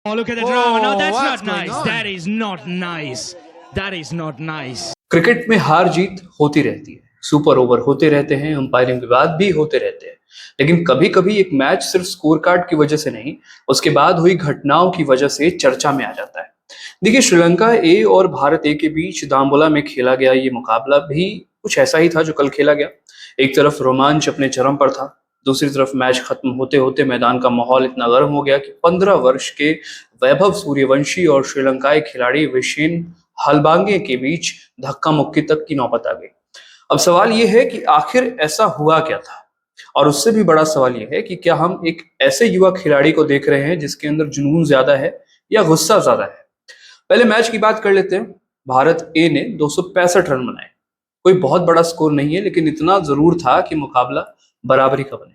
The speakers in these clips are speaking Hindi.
Oh, look at the drama. No, that's what's not going nice. on? That is not nice. That is not nice. Cricket में हार जीत होती रहती है, सुपर ओवर होते रहते हैं, अंपायरिंग विवाद भी होते रहते हैं। लेकिन कभी कभी एक मैच सिर्फ स्कोर कार्ड की वजह से नहीं, उसके बाद हुई घटनाओं की वजह से चर्चा में आ जाता है। देखिए, श्रीलंका ए और भारत ए के बीच दाम्बोला में खेला गया ये मुकाबला भी कुछ ऐसा ही था जो कल खेला गया। एक तरफ रोमांच अपने चरम पर था, दूसरी तरफ मैच खत्म होते होते मैदान का माहौल इतना गर्म हो गया कि 15 वर्ष के वैभव सूर्यवंशी और श्रीलंकाई खिलाड़ी विशेन हलबांगे के बीच धक्का मुक्की तक की नौबत आ गई। अब सवाल यह है कि आखिर ऐसा हुआ क्या था, और उससे भी बड़ा सवाल यह है कि क्या हम एक ऐसे युवा खिलाड़ी को देख रहे हैं जिसके अंदर जुनून ज्यादा है या गुस्सा ज्यादा है। पहले मैच की बात कर लेते हैं। भारत ए ने 265 रन बनाए। कोई बहुत बड़ा स्कोर नहीं है, लेकिन इतना जरूर था कि मुकाबला बराबरी का बने।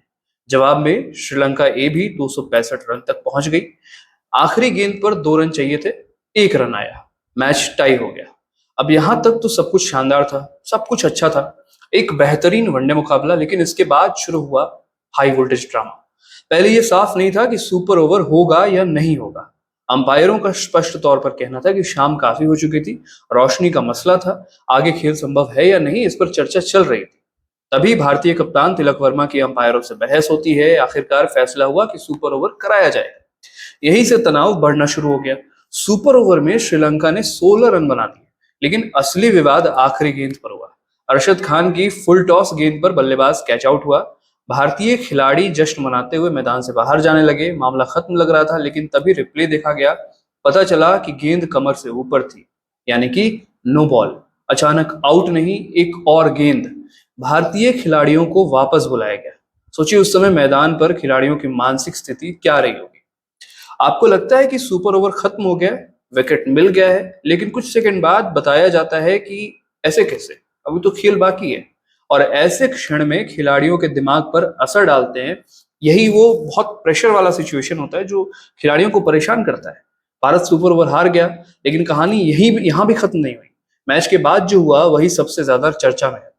जवाब में श्रीलंका ए भी 265 रन तक पहुंच गई। आखिरी गेंद पर 2 रन चाहिए थे, 1 रन आया, मैच टाई हो गया। अब यहां तक तो सब कुछ शानदार था, सब कुछ अच्छा था, एक बेहतरीन वनडे मुकाबला। लेकिन इसके बाद शुरू हुआ हाई वोल्टेज ड्रामा। पहले यह साफ नहीं था कि सुपर ओवर होगा या नहीं होगा। अंपायरों का स्पष्ट तौर पर कहना था कि शाम काफी हो चुकी थी, रोशनी का मसला था, आगे खेल संभव है या नहीं इस पर चर्चा चल रही थी। तभी भारतीय कप्तान तिलक वर्मा की अंपायरों से बहस होती है। आखिरकार फैसला हुआ कि सुपर ओवर कराया जाएगा। यहीं से तनाव बढ़ना शुरू हो गया। सुपर ओवर में श्रीलंका ने 16 रन बना दिए, लेकिन असली विवाद आखिरी गेंद पर हुआ। अरशद खान की फुल टॉस गेंद पर बल्लेबाज कैच आउट हुआ। भारतीय खिलाड़ी जश्न मनाते हुए मैदान से बाहर जाने लगे। मामला खत्म लग रहा था, लेकिन तभी रिप्ले देखा गया। पता चला कि गेंद कमर से ऊपर थी, यानी कि नो बॉल। अचानक आउट नहीं, एक और गेंद। भारतीय खिलाड़ियों को वापस बुलाया गया। सोचिए उस समय मैदान पर खिलाड़ियों की मानसिक स्थिति क्या रही होगी। आपको लगता है कि सुपर ओवर खत्म हो गया, विकेट मिल गया है, लेकिन कुछ सेकंड बाद बताया जाता है कि ऐसे कैसे, अभी तो खेल बाकी है। और ऐसे क्षण में खिलाड़ियों के दिमाग पर असर डालते हैं। यही वो बहुत प्रेशर वाला सिचुएशन होता है जो खिलाड़ियों को परेशान करता है। भारत सुपर ओवर हार गया, लेकिन कहानी यहाँ भी खत्म नहीं हुई। मैच के बाद जो हुआ वही सबसे ज्यादा चर्चा में है।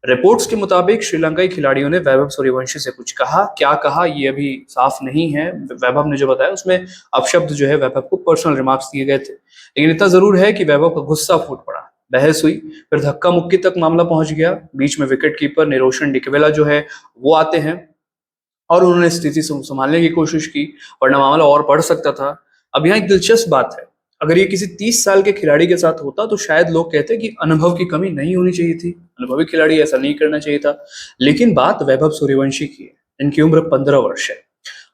रिपोर्ट्स के मुताबिक श्रीलंकाई खिलाड़ियों ने वैभव सूर्यवंशी से कुछ कहा। क्या कहा ये अभी साफ नहीं है। वैभव ने जो बताया उसमें अपशब्द जो है वैभव को पर्सनल रिमार्क्स दिए गए थे, लेकिन इतना जरूर है कि वैभव का गुस्सा फूट पड़ा। बहस हुई, फिर धक्का मुक्की तक मामला पहुंच गया। बीच में विकेट कीपर निरोशन डिकवेला जो है वो आते हैं और उन्होंने स्थिति संभालने की कोशिश की, वरना मामला और बढ़ सकता था। अब यहाँ एक दिलचस्प बात है, अगर ये किसी 30 साल के खिलाड़ी के साथ होता तो शायद लोग कहते कि अनुभव की कमी नहीं होनी चाहिए थी, अनुभवी खिलाड़ी ऐसा नहीं करना चाहिए था। लेकिन बात वैभव सूर्यवंशी की है। इनकी उम्र 15 वर्ष है।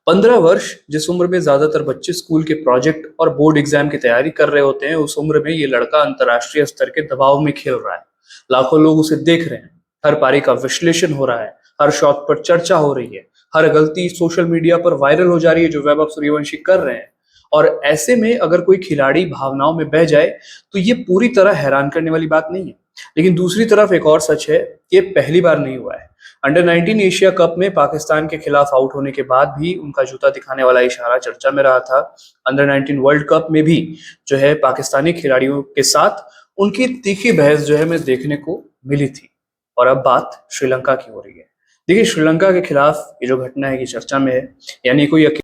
15 वर्ष, जिस उम्र में ज्यादातर बच्चे स्कूल के प्रोजेक्ट और बोर्ड एग्जाम की तैयारी कर रहे होते हैं, उस उम्र में ये लड़का अंतर्राष्ट्रीय स्तर के दबाव में खेल रहा है। लाखों लोग उसे देख रहे हैं, हर पारी का विश्लेषण हो रहा है, हर शॉट पर चर्चा हो रही है, हर गलती सोशल मीडिया पर वायरल हो जा रही है जो वैभव सूर्यवंशी कर रहे हैं। और ऐसे में अगर कोई खिलाड़ी भावनाओं में बह जाए तो ये पूरी तरह हैरान करने वाली बात नहीं है। लेकिन दूसरी तरफ एक और सच है, ये पहली बार नहीं हुआ है। अंडर 19 एशिया कप में पाकिस्तान के खिलाफ आउट होने के बाद भी उनका जूता दिखाने वाला इशारा चर्चा में रहा था। अंडर 19 वर्ल्ड कप में भी जो है पाकिस्तानी खिलाड़ियों के साथ उनकी तीखी बहस जो है हमें देखने को मिली थी। और अब बात श्रीलंका की हो रही है। देखिए, श्रीलंका के खिलाफ ये जो घटना है ये चर्चा में है, यानी कोई